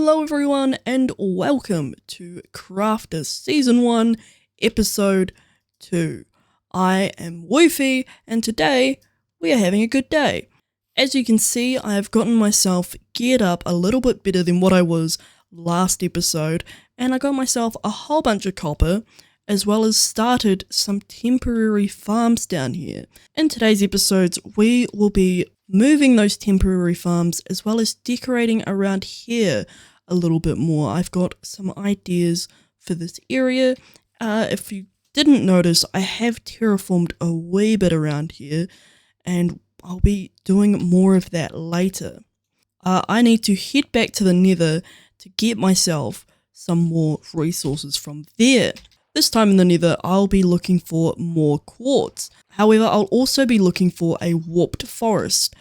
Hello everyone and welcome to Crafters Season 1, Episode 2. I am wuwhee and today we are having a good day. As you can see, I have gotten myself geared up a little bit better than what I was last episode, and I got myself a whole bunch of copper, as well as started some temporary farms down here. In today's episodes, we will be moving those temporary farms as well as decorating around here a little bit more. I've got some ideas for this area. If you didn't notice, I have terraformed a wee bit around here, and I'll be doing more of that later. I need to head back to the Nether to get myself some more resources from there. This time in the Nether, I'll be looking for more quartz. However, I'll also be looking for a warped forest.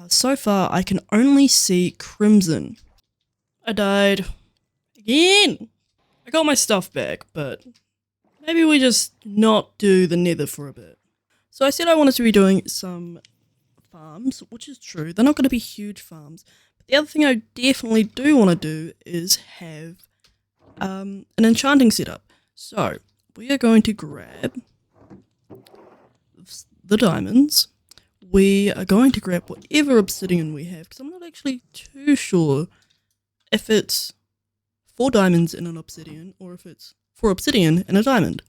So far, I can only see crimson. I died. Again! I got my stuff back, but maybe we just not do the Nether for a bit. So I said I wanted to be doing some farms, which is true. They're not going to be huge farms. But the other thing I definitely do want to do is have an enchanting setup. So, we are going to grab the diamonds. We are going to grab whatever obsidian we have, because I'm not actually too sure if it's 4 diamonds in an obsidian, or if it's 4 obsidian in a diamond.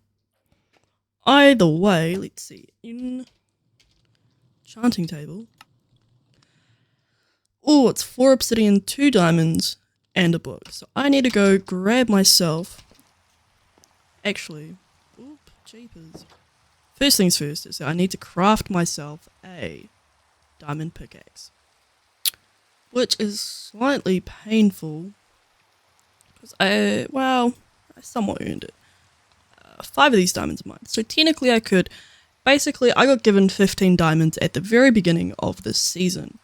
Either way, let's see, enchanting table. Oh, it's 4 obsidian, 2 diamonds, and a book. So I need to go grab myself. Actually, oop, jeepers. First things first is I need to craft myself a diamond pickaxe, which is slightly painful because I somewhat earned it. 5 of these diamonds are mine, so technically I could. Basically, I got given 15 diamonds at the very beginning of this season,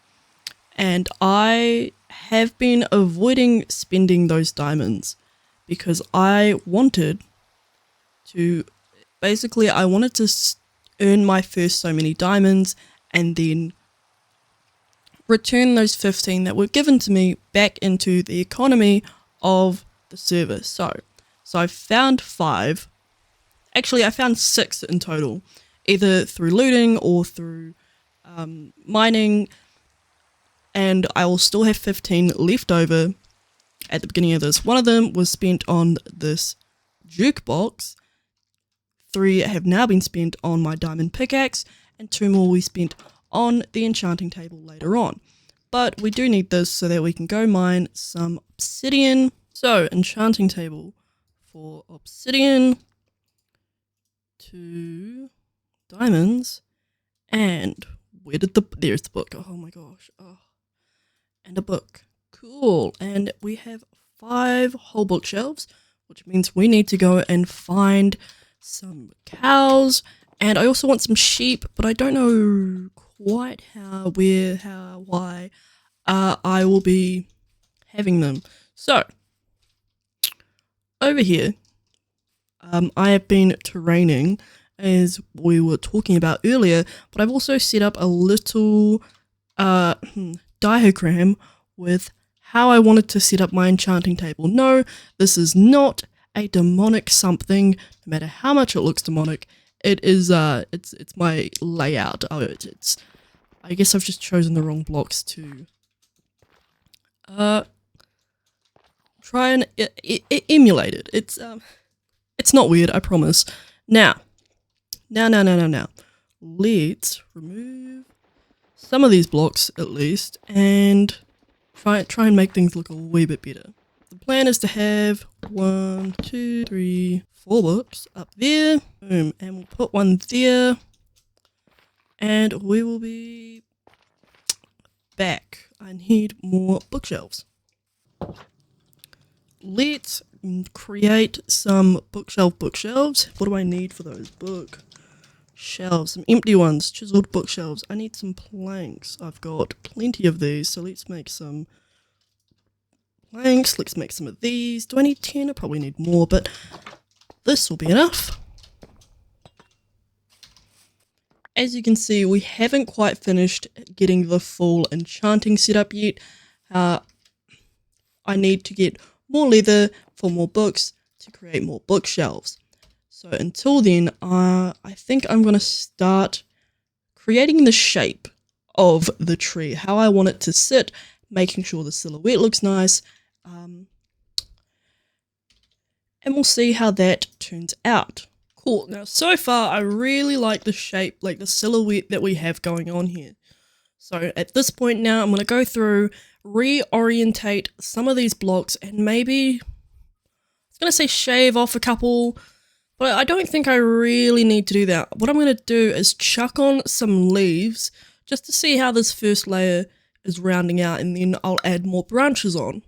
and I have been avoiding spending those diamonds because I wanted to earn my first so many diamonds and then return those 15 that were given to me back into the economy of the server. So I found 5. Actually, I found 6 in total, either through looting or through mining, and I will still have 15 left over at the beginning of this. One of them was spent on this jukebox. 3 have now been spent on my diamond pickaxe, and 2 more we spent on the enchanting table later on. But we do need this so that we can go mine some obsidian. So, enchanting table for obsidian, 2 diamonds, and there's the book. Oh my gosh. Oh. And a book. Cool. And we have 5 whole bookshelves, which means we need to go and find some cows, and I also want some sheep, but I don't know quite how, where, how, why I will be having them. So, over here, I have been terraining, as we were talking about earlier, but I've also set up a little diagram with how I wanted to set up my enchanting table. No, this is not a demonic something, no matter how much it looks demonic. It is it's my layout. It's I guess I've just chosen the wrong blocks to try and emulate it. It's not weird, I promise. Now let's remove some of these blocks at least and try and make things look a wee bit better. The plan is to have 1, 2, 3, 4 books up there. Boom. And we'll put one there. And we will be back. I need more bookshelves. Let's create some bookshelves. What do I need for those bookshelves? Some empty ones, chiseled bookshelves. I need some planks. I've got plenty of these, so let's make some planks. Let's make some of these. Do I need 10? I probably need more, but this will be enough. As you can see, we haven't quite finished getting the full enchanting setup yet. I need to get more leather for more books to create more bookshelves. So until then, I think I'm going to start creating the shape of the tree, how I want it to sit, making sure the silhouette looks nice, and we'll see how that turns out. Cool. Now, so far, I really like the shape, like the silhouette that we have going on here. So at this point now, I'm going to go through, reorientate some of these blocks, and maybe, I was going to say shave off a couple, but I don't think I really need to do that. What I'm going to do is chuck on some leaves, just to see how this first layer is rounding out, and then I'll add more branches on.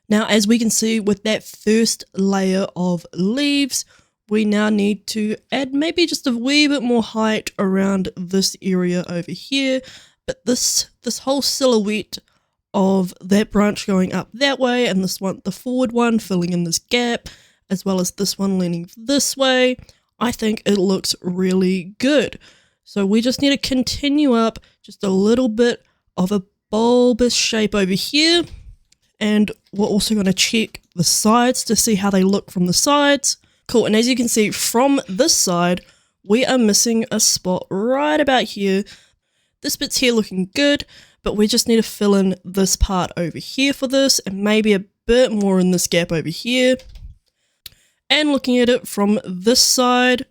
Now, as we can see with that first layer of leaves, we now need to add maybe just a wee bit more height around this area over here. But this whole silhouette of that branch going up that way, and this one, the forward one, filling in this gap, as well as this one leaning this way, I think it looks really good. So we just need to continue up just a little bit of a bulbous shape over here. And we're also going to check the sides to see how they look from the sides. Cool, and as you can see from this side, we are missing a spot right about here. This bit's here looking good, but we just need to fill in this part over here for this, and maybe a bit more in this gap over here. And looking at it from this side,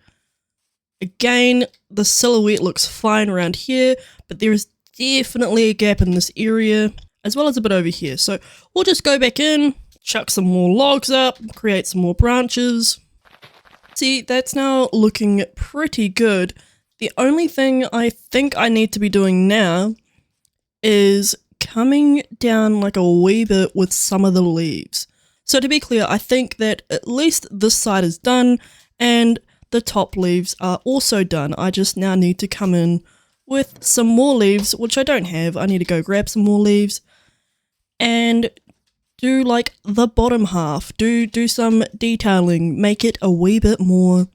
again, the silhouette looks fine around here, but there is definitely a gap in this area, as well as a bit over here. So we'll just go back in, chuck some more logs up, create some more branches. See, that's now looking pretty good. The only thing I think I need to be doing now is coming down like a wee bit with some of the leaves. So to be clear, I think that at least this side is done, and the top leaves are also done. I just now need to come in with some more leaves, which I don't have. I need to go grab some more leaves and do like the bottom half, do some detailing, make it a wee bit more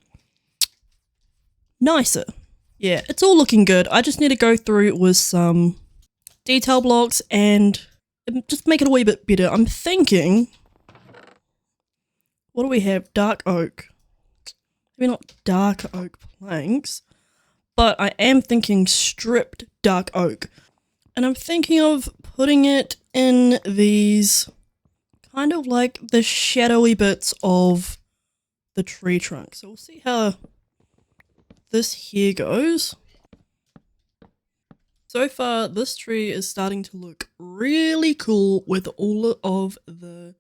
nicer. Yeah, it's all looking good. I just need to go through with some detail blocks and just make it a wee bit better. I'm thinking, what do we have? Dark oak. Maybe not dark oak planks, but I am thinking stripped dark oak. And I'm thinking of putting it in these kind of like the shadowy bits of the tree trunk. So we'll see how this here goes. So far, this tree is starting to look really cool with all of the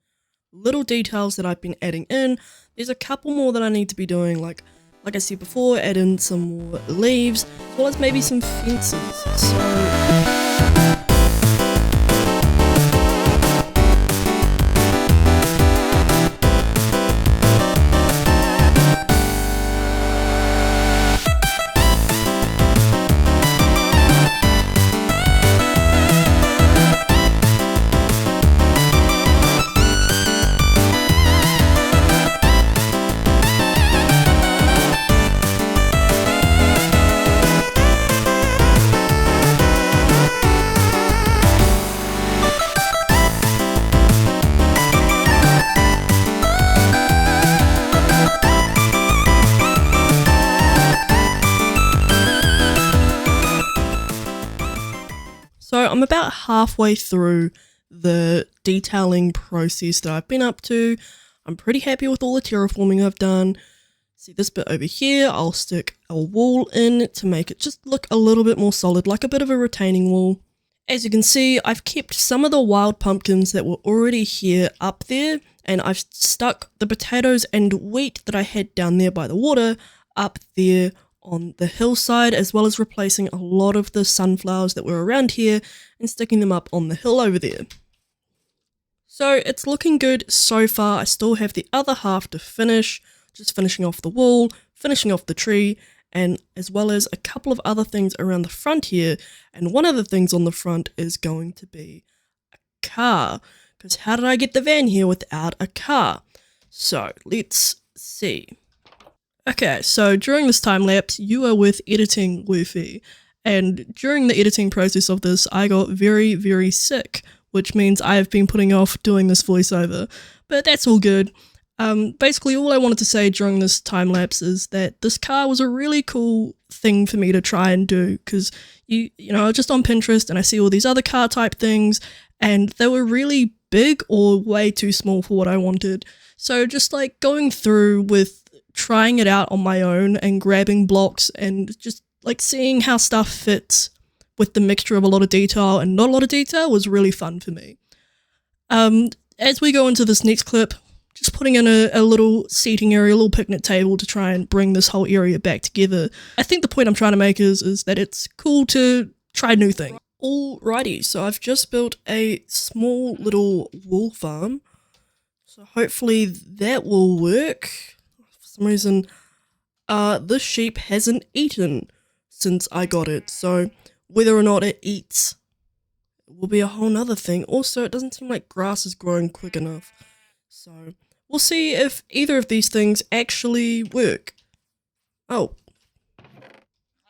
little details that I've been adding in. There's a couple more that I need to be doing, like I said before, add in some more leaves, as well as maybe some fences. So I'm about halfway through the detailing process that I've been up to. I'm pretty happy with all the terraforming I've done. See this bit over here, I'll stick a wall in to make it just look a little bit more solid, like a bit of a retaining wall. As you can see, I've kept some of the wild pumpkins that were already here up there, and I've stuck the potatoes and wheat that I had down there by the water up there on the hillside, as well as replacing a lot of the sunflowers that were around here and sticking them up on the hill over there. So it's looking good so far. I still have the other half to finish, just finishing off the wall, finishing off the tree, and as well as a couple of other things around the front here. And one of the things on the front is going to be a car, because how did I get the van here without a car? So let's see. Okay, so during this time lapse, you are with editing wuwhee, and during the editing process of this, I got very, very sick which means I have been putting off doing this voiceover, but that's all good. Basically all I wanted to say during this time lapse is that this car was a really cool thing for me to try and do, because you know, just on Pinterest and I see all these other car type things and they were really big or way too small for what I wanted. So just like going through with trying it out on my own and grabbing blocks and just like seeing how stuff fits with the mixture of a lot of detail and not a lot of detail was really fun for me. As we go into this next clip, just putting in a little seating area, a little picnic table to try and bring this whole area back together. I think the point I'm trying to make is that it's cool to try new things. Alrighty, so I've just built a small little wool farm. So hopefully that will work. For some reason, this sheep hasn't eaten since I got it. So whether or not it eats will be a whole nother thing. Also, it doesn't seem like grass is growing quick enough. So we'll see if either of these things actually work. Oh.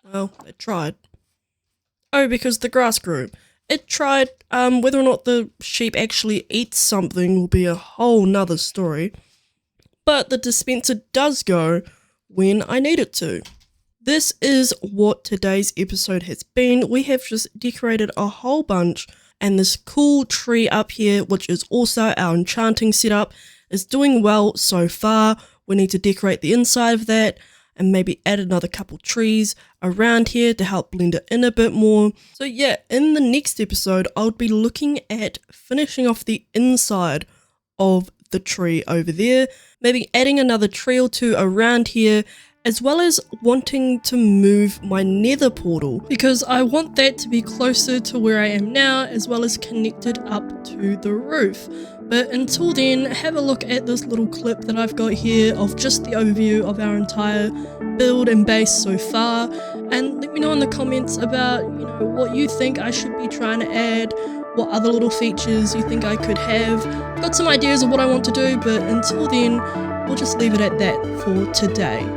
Well, it tried. Oh, because the grass grew. It tried. Whether or not the sheep actually eats something will be a whole nother story. But the dispenser does go when I need it to. This is what today's episode has been. We have just decorated a whole bunch, and this cool tree up here, which is also our enchanting setup, is doing well so far. We need to decorate the inside of that and maybe add another couple trees around here to help blend it in a bit more. So yeah, in the next episode, I'll be looking at finishing off the inside of the tree over there, maybe adding another tree or two around here, as well as wanting to move my nether portal, because I want that to be closer to where I am now, as well as connected up to the roof. But until then, have a look at this little clip that I've got here of just the overview of our entire build and base so far, and let me know in the comments about, you know, what you think I should be trying to add, what other little features you think I could have. Got some ideas of what I want to do, but until then, we'll just leave it at that for today.